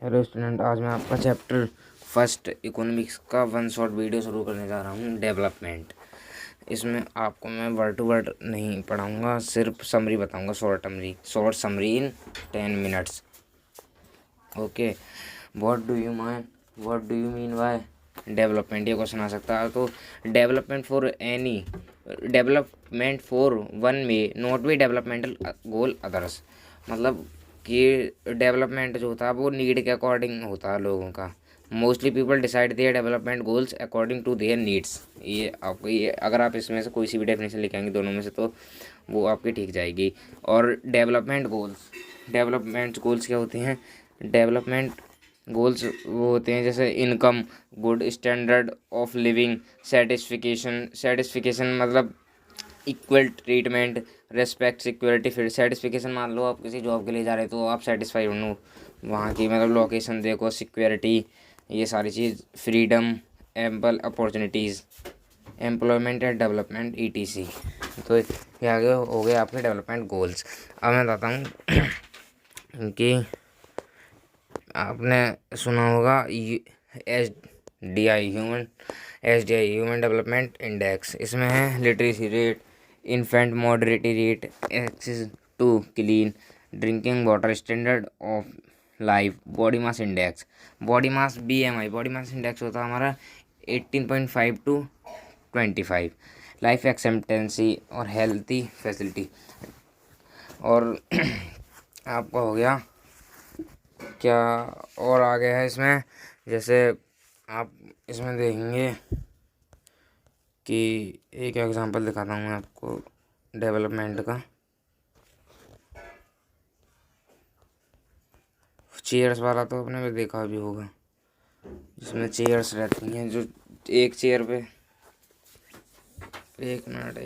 Hello student, आज मैं आपका चैप्टर फर्स्ट इकोनॉमिक्स का वन शॉट वीडियो शुरू करने जा रहा हूँ, डेवलपमेंट। इसमें आपको मैं वर्ड टू वर्ड नहीं पढ़ाऊँगा, सिर्फ समरी बताऊँगा, short summary in 10 minutes. Okay, what do you mean by development, ये क्वेश्चन आ सकता है। तो डेवलपमेंट फॉर वन में not be developmental goal others, मतलब कि डेवलपमेंट जो होता है वो नीड के अकॉर्डिंग होता है लोगों का। Mostly people decide their development goals according to their needs. ये आपको, ये अगर आप इसमें से कोई सी भी डेफिनेशन लिखेंगे दोनों में से, तो वो आपकी ठीक जाएगी। और डेवलपमेंट गोल्स क्या होते हैं? डेवलपमेंट गोल्स वो होते हैं जैसे income, good standard of living, satisfaction मतलब इक्वल ट्रीटमेंट, रेस्पेक्ट, सिक्योरिटी। फिर सेटिस्फिकेशन, मान लो आप किसी जॉब के लिए जा रहे हो तो आप सेटिस्फाई हो वहाँ की, मतलब लोकेशन देखो, सिक्योरिटी, ये सारी चीज़, freedom, ample opportunities, employment and development ETC। तो ये आगे हो गए आपके डेवलपमेंट गोल्स। अब मैं बताता हूँ कि आपने सुना होगा HDI ह्यूमन डेवलपमेंट इंडेक्स। इसमें है literacy rate, infant mortality rate, access to clean drinking water, standard of life, body mass index, body mass BMI, body mass index होता है हमारा 18.5 to 25, लाइफ एक्सपेक्टेंसी और हेल्थी फैसिलिटी। और आपका हो गया क्या और आगे है इसमें, जैसे आप इसमें देखेंगे कि एक एग्जांपल दिखाता हूँ मैं आपको डेवलपमेंट का। चेयर्स वाला तो आपने भी देखा भी होगा, जिसमें चेयर्स रहती हैं, जो एक चेयर पे, एक मिनट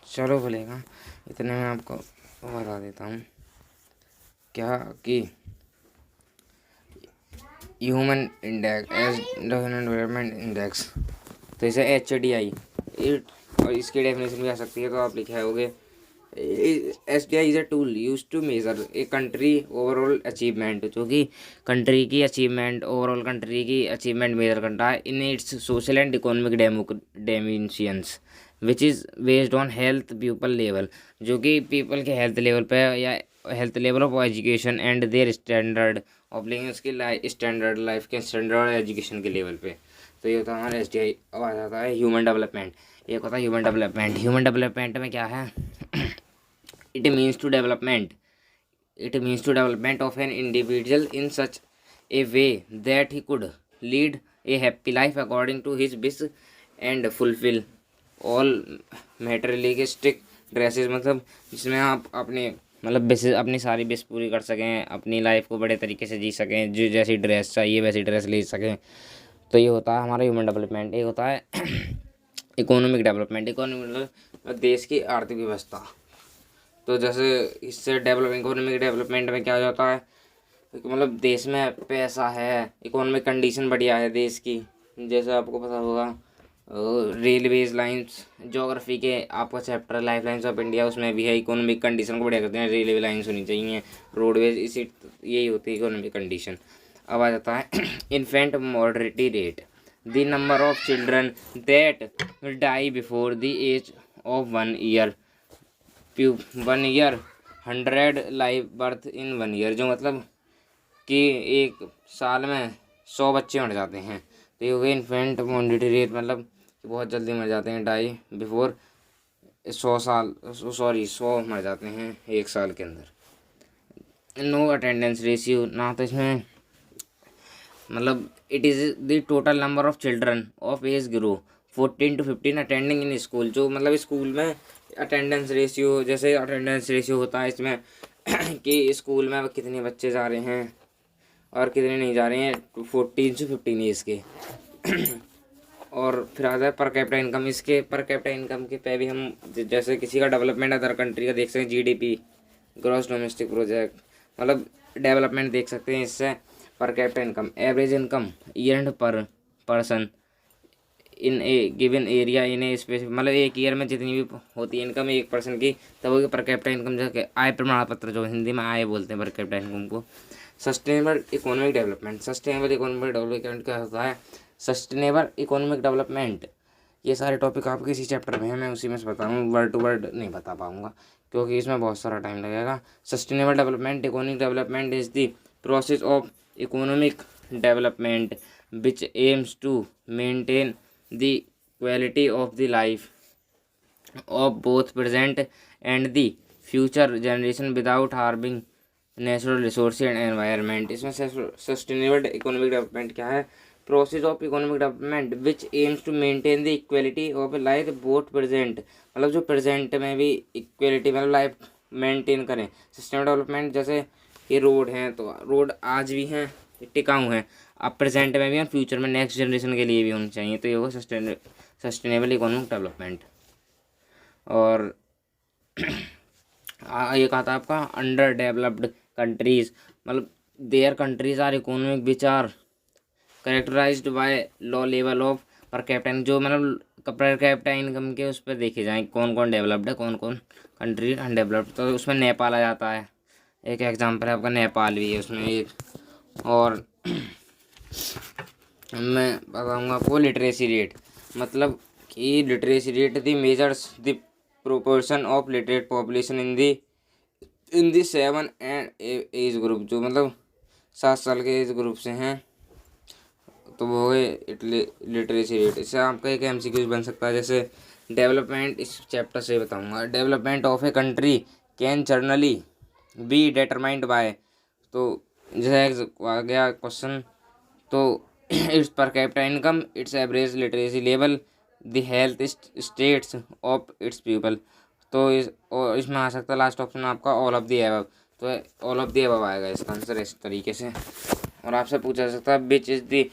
चलो बोलेगा, इतने में आपको बता देता हूँ क्या कि human index as development index, तो इसे HDI और इसकी डेफिनेशन भी आ सकती है, तो आप लिखे होगे HDI is a tool use to measure a country overall achievement, जो कि कंट्री की अचीवमेंट, ओवरऑल कंट्री की अचीवमेंट मेजर करता है in its social and economic dimensions which is based on health people level, जो कि पीपल के health level पे या health level of education and their standard of living, उसकी स्टैंडर्ड लाइफ के स्टैंडर्ड एजुकेशन के लेवल पे। तो ये होता है हमारा HDI। अब आ जाता है ह्यूमन डेवलपमेंट। एक होता है ह्यूमन डेवलपमेंट में क्या है? It means to development. It means to development of an individual in such a way that he could lead a happy life according to his wish and fulfill all materialistic dresses, मतलब जिसमें आप अपने मतलब basis अपनी सारी base पूरी कर सकें, अपनी लाइफ को बड़े तरीके से जी सकें, जो जैसी ड्रेस चाहिए वैसी ड्रेस ले सकें। तो ये होता है हमारा ह्यूमन डेवलपमेंट। एक होता है इकोनॉमिक डेवलपमेंट। इकोनॉमिक देश की आर्थिक व्यवस्था। तो जैसे इससे इकोनॉमिक डेवलपमेंट में क्या हो जाता है कि मतलब देश में पैसा है, इकोनॉमिक कंडीशन बढ़िया है देश की। जैसे आपको पता होगा रेलवेज लाइंस, ज्योग्राफी के आपका chapter life lines of India, उसमें भी है इकोनॉमिक कंडीशन को बढ़िया करते हैं, रेलवे लाइंस होनी चाहिए, रोडवेज, इसी यही होती है इकोनॉमिक कंडीशन। अब आ जाता है infant mortality rate, the number of children that die before the age of 1 year, 1 year 100 live birth in 1 year, जो मतलब कि एक साल में 100 बच्चे मर जाते हैं। तो ये हो गया इन्फेंट मोर्टेलिटी रेट, मतलब कि बहुत जल्दी मर जाते हैं, डाई बिफोर 100 मर जाते हैं एक साल के अंदर। नो अटेंडेंस रेशियो, ना तो इसमें मतलब it is the total number of children of age group 14 to 15 attending in school, जो मतलब स्कूल में अटेंडेंस रेशियो, जैसे अटेंडेंस रेशियो होता है इसमें कि स्कूल में कितने बच्चे जा रहे हैं और कितने नहीं जा रहे हैं 14 से 15 एज के। और फिर आता है पर कैपिटा इनकम। इसके पर कैपिटा इनकम के पे भी हम जैसे किसी का डेवलपमेंट अदर कंट्री का देख सकते हैं, GDP, ग्रॉस डोमेस्टिक प्रोजेक्ट, मतलब डेवलपमेंट देख सकते हैं इससे। Per capita income, average income earned per person in a given area in a specific, मतलब एक ईयर में जितनी भी होती है इनकम एक पर्सन की, तब वो पर कैपिटा इनकम जो आय प्रमाण पत्र, जो हिंदी में आय बोलते हैं पर कैपिटा इनकम को। Sustainable economic development, sustainable economic development क्या होता है? सस्टेनेबल इकोनॉमिक डेवलपमेंट, ये सारे टॉपिक आपके इसी चैप्टर में है, मैं उसी में से बताऊँ, वर्ड टू वर्ड नहीं बता पाऊँगा क्योंकि इसमें बहुत सारा टाइम लगेगा। Sustainable development, economic development is the process of economic development which aims to maintain the quality of the life of both present and the future generation without harming natural resources and environment। इसमें sustainable economic development क्या है? Process of economic development which aims to maintain the equality of life both present, मतलब जो present में भी equality मतलब life maintain करें। Sustainable development जैसे ये रोड हैं, तो रोड आज भी हैं, टिकाऊ हैं, अब प्रेजेंट में भी और फ्यूचर में नेक्स्ट जनरेशन के लिए भी होनी चाहिए, तो ये होगा सस्टेनेबल इकोनॉमिक डेवलपमेंट। और ये कहा था आपका अंडर डेवलप्ड कंट्रीज, मतलब their countries are economic which are characterised by low level of per capita, जो मतलब पर कैपिटा इनकम के उस पर देखे जाएँ कौन कौन डेवलप्ड है, कौन कौन कंट्री अनडेवलप्ड, तो उसमें नेपाल आ जाता है, एक एग्जाम्पल है आपका नेपाल भी है उसमें एक। और मैं बताऊँगा आपको लिटरेसी रेट, मतलब कि literacy rate the measures the proportion of literate population in the 7 and age group, जो मतलब 7 साल के एज ग्रुप से हैं, तो वो हो गए लिटरेसी रेट। इससे आपका एक MCQ बन सकता है, जैसे डेवलपमेंट, इस चैप्टर से बताऊँगा, development of a country can generally be determined by, तो जैसे आ गया क्वेश्चन, तो इट्स पर capita income, it's average literacy level, the health states of its people, तो इसमें आ सकता है लास्ट ऑप्शन आपका ऑल ऑफ द एबव, तो ऑल ऑफ द एबव आएगा इसका आंसर इस तरीके से। और आपसे पूछा जा सकता है which is the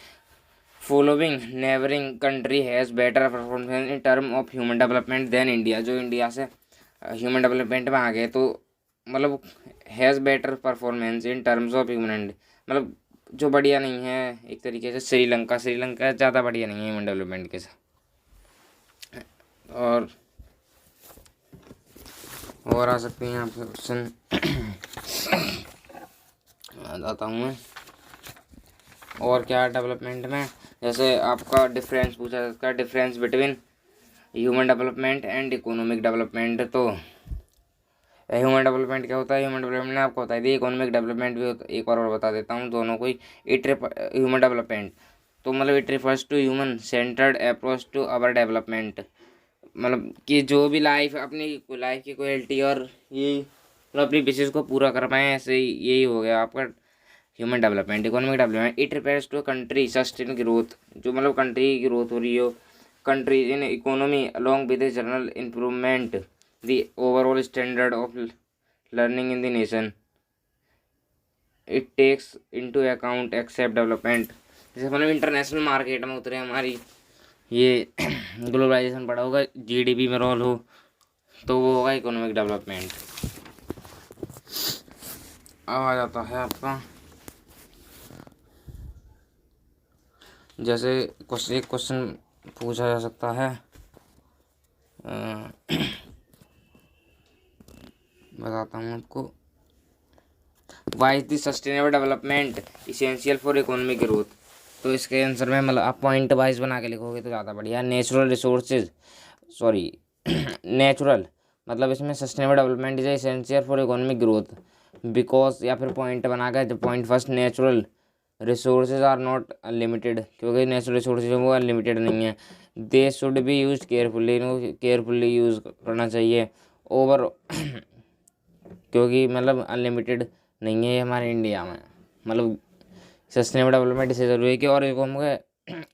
following neighbouring country has better performance in term of human development than India, जो इंडिया से ह्यूमन डेवलपमेंट में आ गए, तो मतलब has better performance in terms of human, मतलब जो बढ़िया नहीं है एक तरीके से श्रीलंका ज़्यादा बढ़िया नहीं है ह्यूमन डेवलपमेंट के साथ। और आ सकते हैं आपके क्वेश्चन बताता हूँ मैं, और क्या डेवलपमेंट में, जैसे आपका डिफरेंस पूछा जाता है, difference between human development and economic development, तो ह्यूमन डेवलपमेंट क्या होता है? ह्यूमन डेवलपमेंट आपको होता है, इकोनॉमिक डेवलपमेंट भी होता है, एक और बता देता हूँ दोनों को ही। ह्यूमन डेवलपमेंट तो मतलब it refers to human centred approach to our development, मतलब कि जो भी लाइफ अपनी लाइफ की क्वालिटी और ये मतलब अपनी विशेष को पूरा कर पाएँ, ऐसे यही हो गया आपका human development. Economic development it refers to country sustain growth, जो मतलब कंट्री की ग्रोथ हो रही हो, country in economy along with general improvement the overall standard of learning in the nation, it takes into account accept development, जैसे मतलब international market में उतरे हमारी ये ग्लोबलाइजेशन बढ़ा होगा, GDP में रोल हो, तो वो होगा इकोनॉमिक डेवलपमेंट। अब आ जाता है आपका जैसे एक क्वेश्चन पूछा जा सकता है, बताता हूँ आपको, why is the sustainable development essential for economic growth, तो इसके आंसर में मतलब आप पॉइंट वाइज बना के लिखोगे तो ज़्यादा बढ़िया। नेचुरल मतलब इसमें sustainable development is essential for economic growth because, या फिर पॉइंट बना के जो point first, natural resources are not unlimited, क्योंकि नेचुरल रिसोर्सेज वो अनलिमिटेड नहीं है। They should be use carefully, इनको केयरफुल्ली यूज़ करना चाहिए। ओवर क्योंकि मतलब अनलिमिटेड नहीं है हमारे इंडिया में, मतलब सस्टेनेबल डेवलपमेंट इससे ज़रूरी है कि और इसको हमें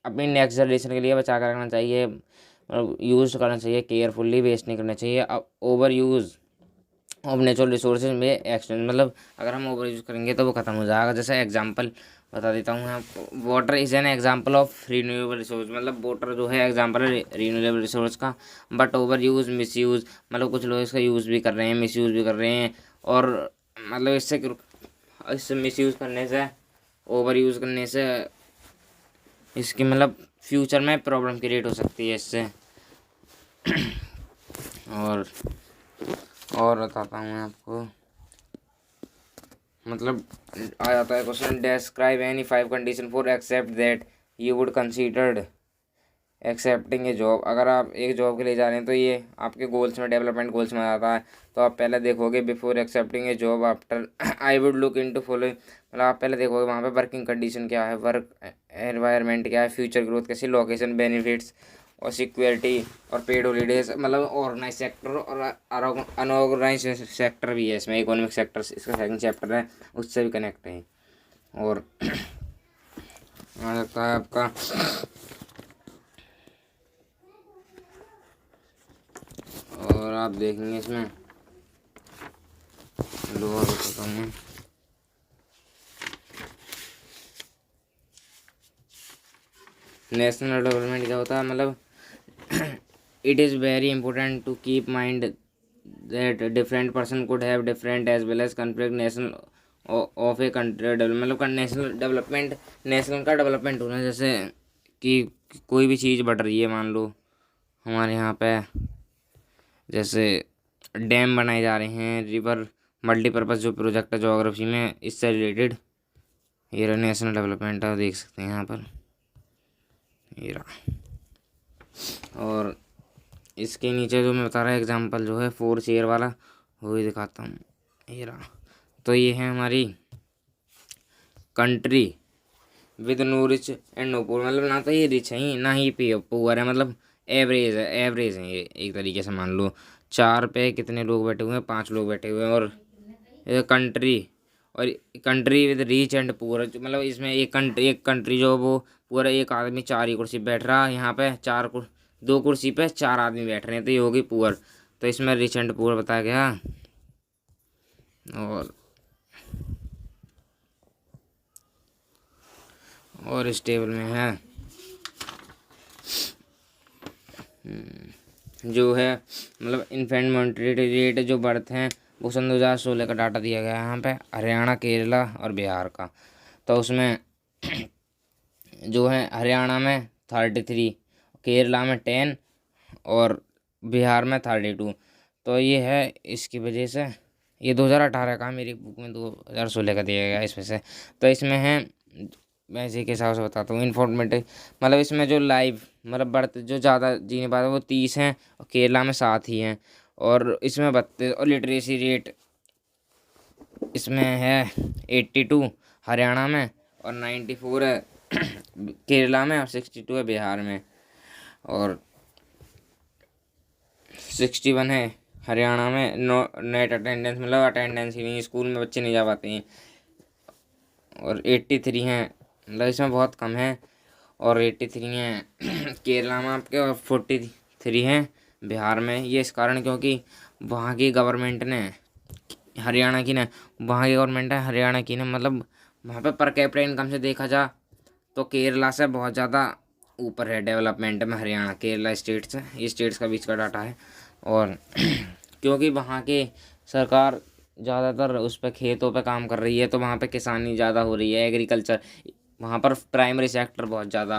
अपनी नेक्स्ट जनरेशन के लिए बचा कर रखना चाहिए, मतलब यूज़ करना चाहिए केयरफुल्ली, वेस्ट नहीं करना चाहिए। अब over use of natural resources में एक्सटेंड, मतलब अगर हम ओवर यूज़ करेंगे तो वो ख़त्म हो जाएगा। जैसे एग्जांपल बता देता हूँ आपको, water is an example of renewable resource, मतलब वाटर जो है एग्जांपल है रीन्यूएबल रिसोर्स का, but over use miss use, मतलब कुछ लोग इसका यूज़ भी कर रहे हैं, मिस यूज़ भी कर रहे हैं, और मतलब इससे मिस यूज़ करने से, ओवर यूज़ करने से इसकी मतलब फ्यूचर में प्रॉब्लम क्रिएट हो सकती है इससे। और बताता हूँ मैं आपको, मतलब आ जाता है question, describe any 5 condition for except that you would considered accepting a job. अगर आप एक जॉब के लिए जा रहे हैं तो ये आपके गोल्स में, डेवलपमेंट गोल्स में आता है। तो आप पहले देखोगे before accepting a job after I would look into following, मतलब आप पहले देखोगे वहाँ पे वर्किंग कंडीशन क्या है, वर्क एनवायरनमेंट क्या है, फ्यूचर ग्रोथ कैसी, लोकेशन, बेनिफिट्स और सिक्योरिटी और पेड हॉलीडेज, मतलब ऑर्गेनाइज सेक्टर और अनऑर्गेनाइज सेक्टर भी है इसमें, इकोनॉमिक सेक्टर इसका सेकंड चैप्टर है, उससे भी कनेक्ट है। और आ जाता है आपका और आप देखेंगे इसमें लोअर बताता हूँ मैं, नेशनल डेवलपमेंट क्या होता है, मतलब it is very important to keep mind that different person could have different as well as conflict national of a country development, मतलब नेशनल डेवलपमेंट, नेशनल का डेवलपमेंट होना, जैसे कि कोई भी चीज़ बढ़ रही है, मान लो हमारे यहाँ पे जैसे डैम बनाए जा रहे हैं, रिवर मल्टीपर्पज़ जो प्रोजेक्ट है जोग्राफी में, इससे रिलेटेड ये रहा नेशनल डेवलपमेंट है, देख सकते हैं यहाँ पर ये रहा। और इसके नीचे जो मैं बता रहा एग्जांपल जो है 4 शेयर वाला, वो भी दिखाता हूँ, ये रहा। तो ये है हमारी country with no rich and no poor, मतलब ना तो ये रिच है ना ही पुअर है, मतलब एवरेज है, एवरेज है ये एक तरीके से मान लो। 4 पे कितने लोग बैठे हुए हैं, 5 लोग बैठे हुए हैं। और कंट्री, और country with rich and poor, मतलब इसमें एक कंट्री जो वो पूरा एक आदमी 4 ही कुर्सी बैठ रहा है, यहाँ पे 2 कुर्सी पे 4 आदमी बैठ रहे हैं, तो ये होगी पुअर। तो इसमें रिच एंड पुअर बताया गया। और इस टेबल में है जो है, मतलब इन्फेंट मोर्टेलिटी रेट जो बर्थ हैं, वो सन 2016 का डाटा दिया गया है यहाँ पे, हरियाणा, केरला और बिहार का। तो उसमें जो है हरियाणा में 33, केरला में 10 और बिहार में 32। तो ये है इसकी वजह से, ये 2018 का, मेरी बुक में 2016 का दिया गया इसमें से। तो इसमें है, मैं इसी के हिसाब से बताता हूँ इन्फॉर्मेटिव, मतलब इसमें जो लाइव मतलब बर्थ जो ज़्यादा जीने पाते हैं वो 30 हैं, और केरला में 7 ही हैं, और इसमें 32। और लिटरेसी रेट इसमें है 82 हरियाणा में, और 94 है केरला में, और 62 है बिहार में, और 61 है हरियाणा में। नो नेट अटेंडेंस, मतलब अटेंडेंस ही नहीं, स्कूल में बच्चे नहीं जा पाते हैं। और 83 हैं, मतलब इसमें बहुत कम है। और 83 हैं केरला में आपके, और 43 हैं बिहार में। ये इस कारण क्योंकि वहाँ की गवर्नमेंट ने, हरियाणा की ने, वहाँ की गवर्नमेंट है हरियाणा की ने, मतलब वहाँ पे पर कैपिटा इनकम से देखा जा तो केरला से बहुत ज़्यादा ऊपर है डेवलपमेंट में हरियाणा, केरला स्टेट से, ये स्टेट्स का बीच का डाटा है। और क्योंकि वहाँ के सरकार ज़्यादातर उस पर खेतों पे काम कर रही है, तो वहाँ पे किसानी ज़्यादा हो रही है, एग्रीकल्चर, वहाँ पर प्राइमरी सेक्टर बहुत ज़्यादा।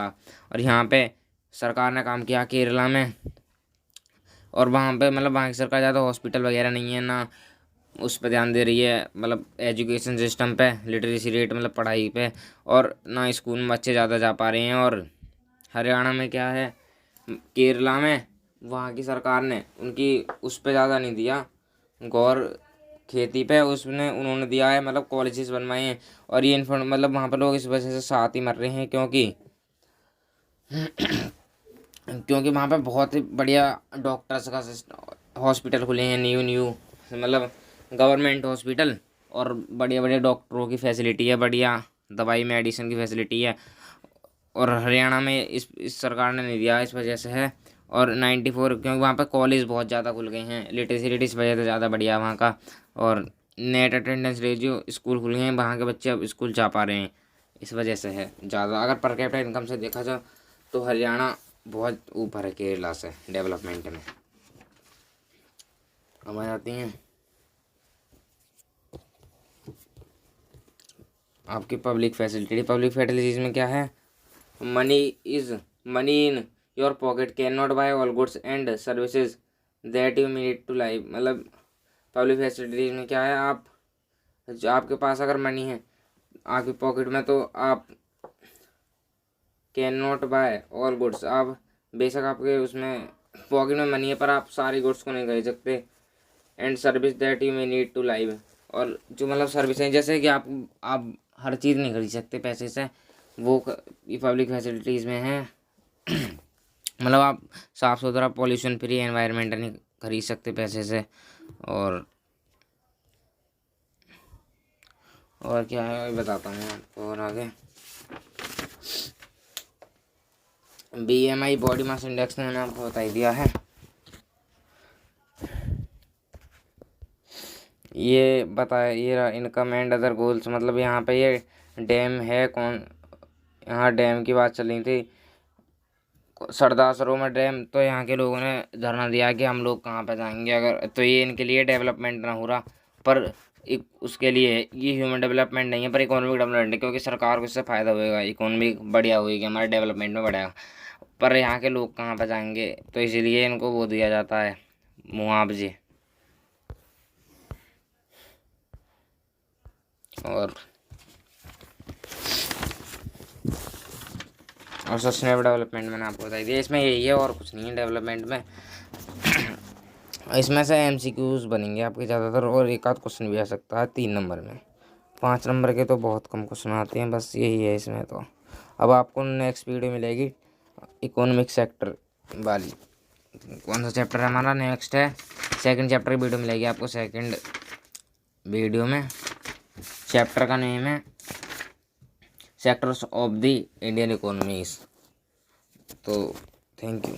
और यहाँ पे सरकार ने काम किया केरला में, और वहाँ पे मतलब वहाँ की सरकार ज़्यादा हॉस्पिटल वगैरह नहीं है ना, उस पर ध्यान दे रही है, मतलब एजुकेशन सिस्टम पे, लिटरेसी रेट मतलब पढ़ाई पे, और ना स्कूल में बच्चे ज़्यादा जा पा रहे हैं। और हरियाणा में क्या है, केरला में वहाँ की सरकार ने उनकी उस पर ज़्यादा नहीं दिया गौर, खेती पे उसने उन्होंने दिया है, मतलब कॉलेजेस बनवाए हैं। और ये मतलब वहाँ पर लोग इस वजह से साथ ही मर रहे हैं, क्योंकि वहाँ पे बहुत ही बढ़िया डॉक्टर्स का हॉस्पिटल खुले हैं, न्यू मतलब गवर्नमेंट हॉस्पिटल, और बढ़िया बढ़िया डॉक्टरों की फैसिलिटी है, बढ़िया दवाई मेडिसिन की फैसिलिटी है। और हरियाणा में इस सरकार ने नहीं दिया, इस वजह से है। और 94 क्योंकि वहाँ पे कॉलेज बहुत ज़्यादा खुल गए हैं, लिटरेसी रेट इस वजह से ज़्यादा बढ़िया वहाँ का। और नेट अटेंडेंस रेशियो, स्कूल खुल गए हैं, वहाँ के बच्चे अब स्कूल जा पा रहे हैं, इस वजह से है ज़्यादा। अगर पर कैपिटा इनकम से देखा जाए तो हरियाणा बहुत ऊपर है केरला से डेवलपमेंट में। अब आ जाती हैं आपकी पब्लिक फैसिलिटी। पब्लिक फैसिलिटीज़ में क्या है, money is money in your pocket can not buy all goods and services that you need to live. मतलब पब्लिक फैसिलिटीज में क्या है, आप जो आपके पास अगर मनी है आपकी पॉकेट में तो आप can not buy all goods, आप बेशक आपके उसमें पॉकेट में मनी है पर आप सारी गुड्स को नहीं खरीद सकते। And service that you may need to live, और जो मतलब सर्विस है जैसे कि आप हर चीज़ नहीं खरीद सकते पैसे से, वो पब्लिक फैसिलिटीज़ में है। मतलब आप साफ़ सुथरा पॉल्यूशन फ्री एनवायरनमेंट नहीं खरीद सकते पैसे से। और क्या है बताता हूँ आपको और आगे। BMI बॉडी मास इंडेक्स मैंने आपको बता ही दिया है। ये बताया ये इनकम एंड अदर गोल्स, मतलब यहाँ पे ये डैम है यहाँ डैम की बात चल रही थी, सरदार सरोवर डैम। तो यहाँ के लोगों ने धरना दिया कि हम लोग कहाँ पे जाएंगे, अगर तो ये इनके लिए डेवलपमेंट ना हो रहा, पर उसके लिए ये ह्यूमन डेवलपमेंट नहीं है पर इकोनॉमिक डेवलपमेंट है, क्योंकि सरकार को इससे फ़ायदा होएगा, इकोनॉमी बढ़िया होएगी, हमारे डेवलपमेंट में बढ़ेगा। पर यहाँ के लोग कहाँ पे जाएंगे, तो इसीलिए इनको वो दिया जाता है मुआवजे। और सस्टेनेबल डेवलपमेंट मैंने आपको बताई दिया, इसमें यही है और कुछ नहीं है डेवलपमेंट में। इसमें से MCQs बनेंगे आपके ज़्यादातर, और एक आध क्वेश्चन भी आ सकता है 3 नंबर में। 5 नंबर के तो बहुत कम क्वेश्चन आते हैं, बस यही है इसमें। तो अब आपको नेक्स्ट वीडियो मिलेगी इकोनॉमिक सेक्टर वाली। कौन सा चैप्टर हमारा नेक्स्ट है, सेकंड चैप्टर की वीडियो मिलेगी आपको। सेकंड वीडियो में चैप्टर का नेम है sectors of the Indian economies. तो थैंक यू।